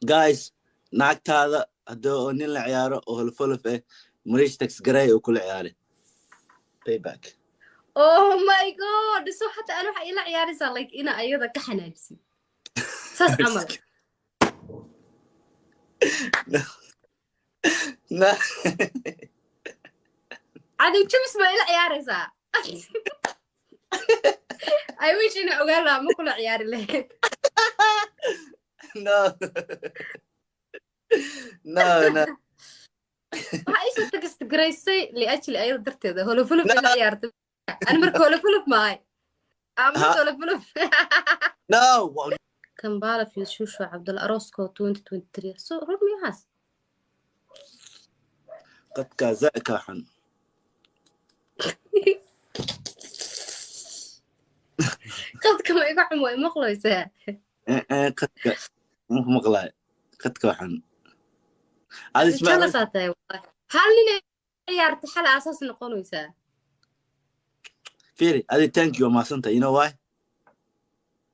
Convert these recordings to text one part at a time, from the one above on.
Guys, naagtaada haddii nin la ciyaaro oo holfolf marish tax garay oo kula ciyaari. Payback. Oh my god, so حتى أنا waxa ila ciyaaraysaa like ina ayada ka xanaajisi. Saas camal. No. Adi jibis ma ila ciyaaraysaa. I wish ina ogaan lahaa ma kula ciyaari lahayd. No. No. waxa ay soo tagastagaraysay liajli ayada darteeda holofolof ila ciyaartay. أنا مركو holofolof maahay. أما holofolof. No. Kampala في shuushu Cabdul Aroosko 2023. So rug miyahaas. قد كازاك حن. قد كما يقع موي مقلويسه. قد مقلاي. قد كحن. هذا اسمه. كلا ساتي والله. هل لنا ciyaarta xal asaas noqonaysa. Firi, I thank you maasanta. You know why?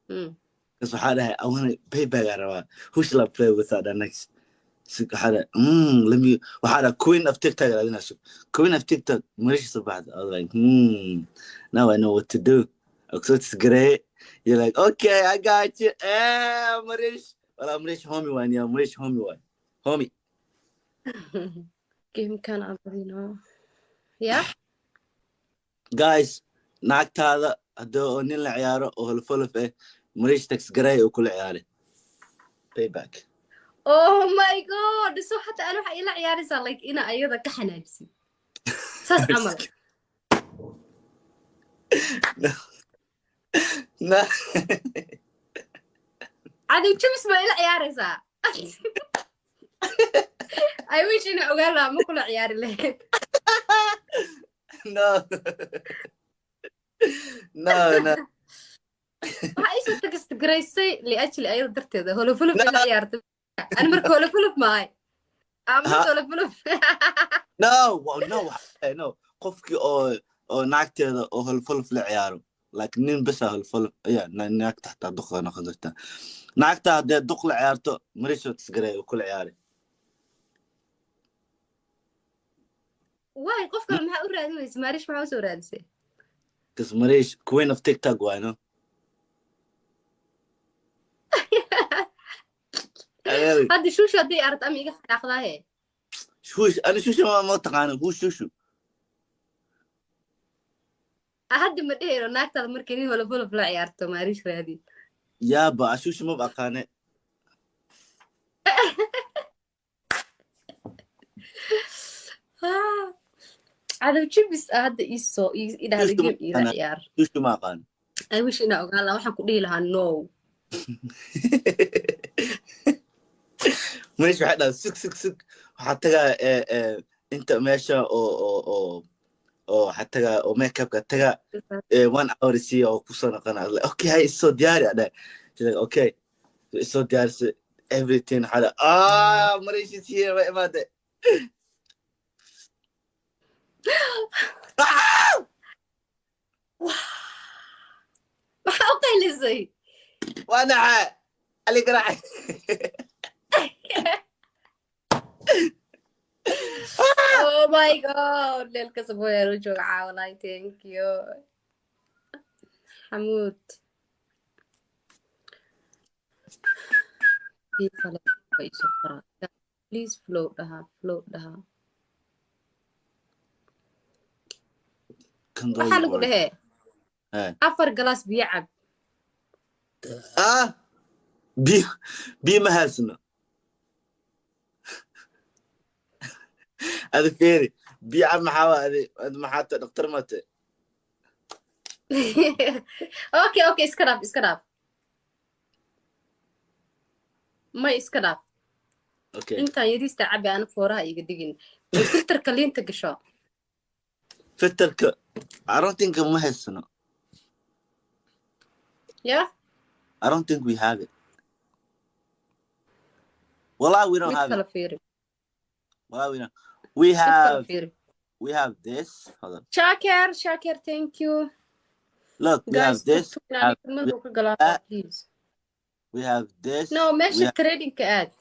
Because I want to pay back. Who shall I play with that next? let me. وحدا queen of TikTok. Queen of TikTok. Marish صباح. I was like, now I know what to do. So it's great. You're like, okay, I got you. Marish. Well, I'm Marish homie one. Yeah, Marish homie one. Homie. Game can abadino. Yeah. Guys, naagtaada haddii nin la ciyaaro oo holfolf marish tax garay oo kula ciyaari. Payback. Oh my god, so حتى أنا waxa ila ciyaaraysaa like ina ayada ka xanaajisi. Saas camal. No. Adi jibis ma ila ciyaaraysaa. I wish ina ogaan lahaa ma kula ciyaari lahayd. No. waxa ay soo tagastagaraysay liajli ayada darteeda holofolof ila ciyaartay. أنا مركو holofolof maahay. أما holofolof. No. qofkii oo naagteeda oo holfolf la ciyaaro. Like nin bas holfolf naagta xataa duqda noqon karta. naagta haddii duq la ciyaarto marish tax garay oo kula ciyaari. واي قف كلام ها أوراد ويس ماريش ما هو سوراد سي. Because Marish queen of TikTok why no? هذا شوشو دي أرد أمي قف ناخذها هي. شوش أنا شوشو ما تقانه هو شوشو. أحد من إيه رناك ترى مركنين ولا بقول بلا عيارته ماريش رادي. يا با شوشو ما بقانه. هذا بس هذا يسو إذا هذا جيم إذا عيار. شوشو ما قان. I wish إنه قال له وحنا كودي لها no. مانيش واحد سك حتى أنت ماشى أو حتى أو ميك اب كتجا 1 hour سي أو كوسنا قناة أوكي هاي الصوت دياري أنا أوكي الصوت دياري everything حدا مانيش سير ما ده ما أوكي لزي وأنا علي قراعي Oh my god للكسب هو يرجع والله thank you حمود please float لها waxaa lagu dhahe afar galaas biyo cab biyo ma haysano هذا فيري بيع محاوى هذا محاطة دكتور مات اوكي اسكراب ما اسكراب اوكي انت يريس تعبي انا فورها يقدقين الفلتر كلين تقشو فلتر I don't think ما هسنا yeah I don't think we have it والله we don't have it والله we don't we have this. Hold on. Shaker, thank you. Look, we guys, have this. Please. We have this. No, measure trading ad.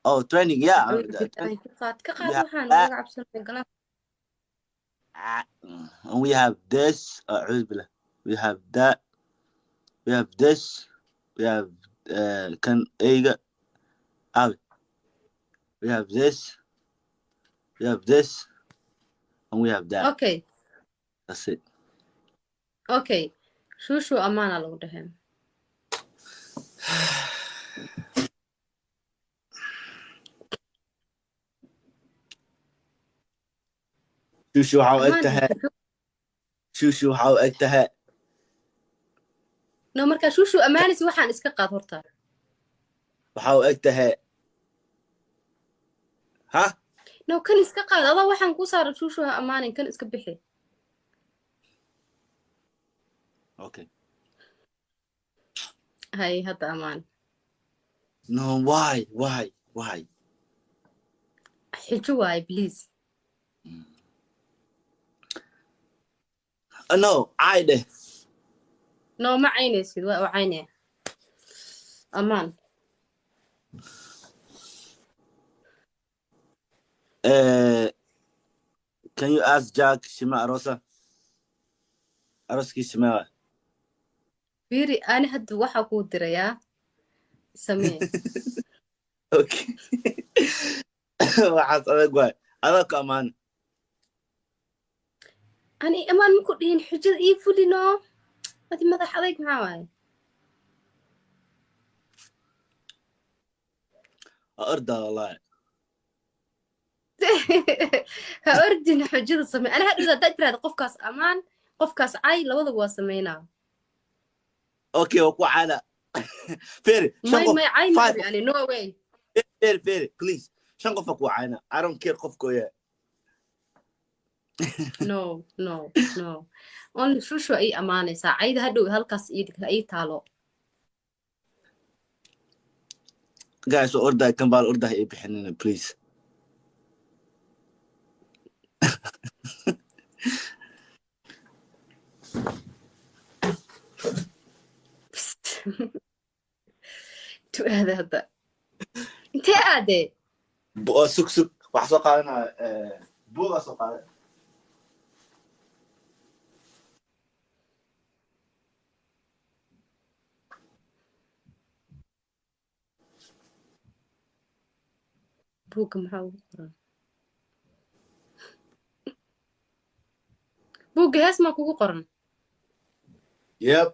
Oh, training, yeah. Training. We have waxaan that. laga cabsanay galaas. And we have this. We have that. We have this. We have can Ega. We have this. We have this. And we have that. Okay. That's it. Okay. Shuushu amaana lagu dhahay. Shuushu how Amaan egtahay. Shuushu how egtahay. No marka shuushu amaanis waxaan iska qaad horta. How egtahay. Huh? No kan iska qaad adaa waxaan ku saaray shuushu ha amaanin kan iska bixi. Okay. Hay hadda amaan. No, why? Xijo waay please. No, I de. No ma caynaysid waa u caynaya. Amaan. Can you ask Jack Shima Arosa? Aroski Shima. Fiiri ani hadda waxa ku dirayaa samee. Okay. Waxaas adag waay. Adag amaan. Ani amaan ma ku dhihin xujada ii fulino. Adi madax adag maxaa waay? Arda wallahi. Ha ordin xujada samee. Ana hadda hadda tiraahdo qofkaas amaan, qofkaas ay labada waa sameynaa. Okay, waa ku caada. Feri. My ay ma yani no way. Feri, please. Shan qof ku caana. I don't care qofko ya. No. Only shushu ay amaanaysaa. Ayda hadhow halkaas ii taalo. Guys, orda Kampala orda ay bixinina please. Tu hada. Intee aade? Suk wax soo qaadana buuga soo qaada. Buuga maxaa ugu qoran? Buuga hees ma kugu qoran? Yep.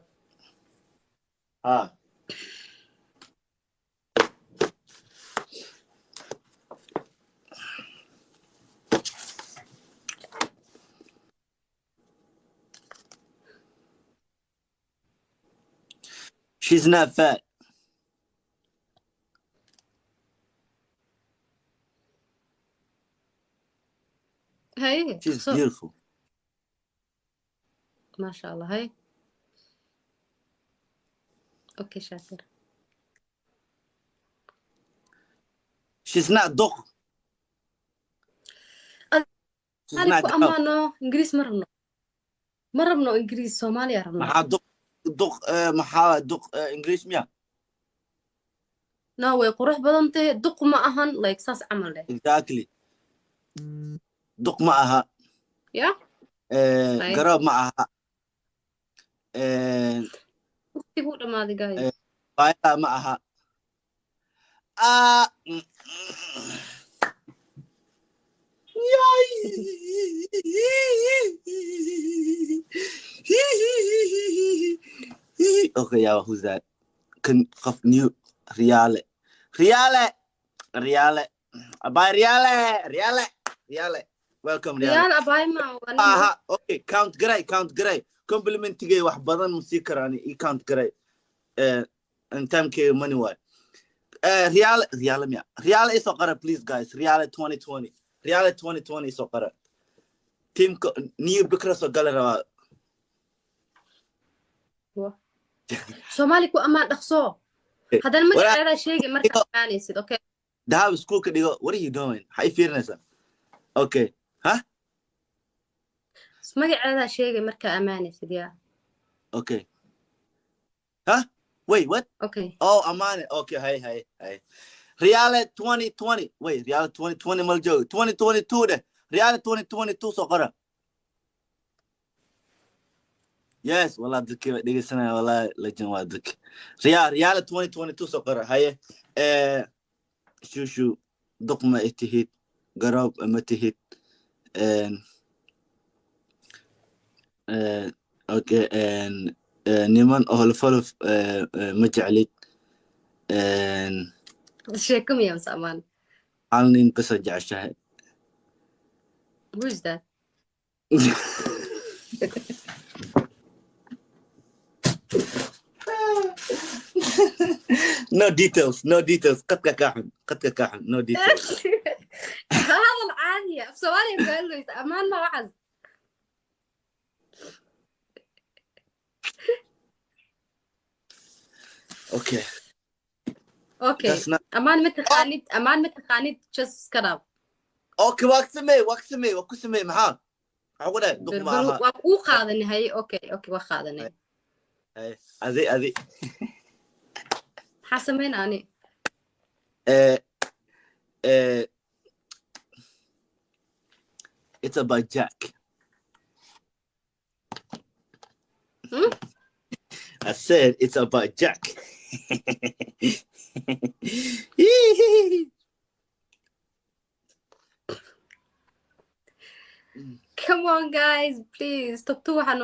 She's not fat. Hey. She's beautiful. MashaAllah. Hey. Okay, Shakir. She's not dog. She's not dog. Amano English marabno English Somalia rabno. maxaa dog English miya? No way qurux badan tahay dog ma ahan like saas camal leh. Exactly. Dog ma aha. Yeah? Garab ma aha. Waqtigu dhamaaday guys. Baaya ma aha. Okay, yeah, who's that? Can new Riale. Abay Riale. Welcome Riale abay ma. Okay, count garay. Compliment tigay wax badan musii karaan I count garay. And time ke money why. Riale miya. Riale is qara please guys. Riale 2020. Riale 2020 is qara. Team new bikra so galera. Somali ku amaan dhaqso. Hadan magaceeda sheegay marka aanaysid, okay? Dahab school ka dhigo. What are you doing? Hay fiirnaysa. Okay. Huh? Magaceeda sheegay marka amaanaysid, yeah. Okay. Huh? Wait, what? Okay. Oh, Amane. Okay, hey. Real 2020. Wait, Real 2020 mal joogo. 2022 de. Real 2022 soo qora. Yes, والله dadkii baa dhegeysanaya wallahi legend waa dadki. Real 2022 soo qora. Haye. Shuushu duq ma tihid. Garoob ma tihid. Okay, niman holofolof ma jeclid. sheeko miya mase amaan hal nin basa jeceshahay. who's that No details, no details. qadka ka xun, no details. hadal caadiya af soomaaliya ku hadlaysa amaan ma waxaas Okay. okay That's not... amaan ma taqaanid just kadab Okay, waa ku samee maxaa? Waxaa ku dhahay duq ma aha. waa kuu qaadanay haye okay waa qaadanay Adi. maxaa samayn ani It's about Jack. I said it's about Jack. come on guys please stop to waxaan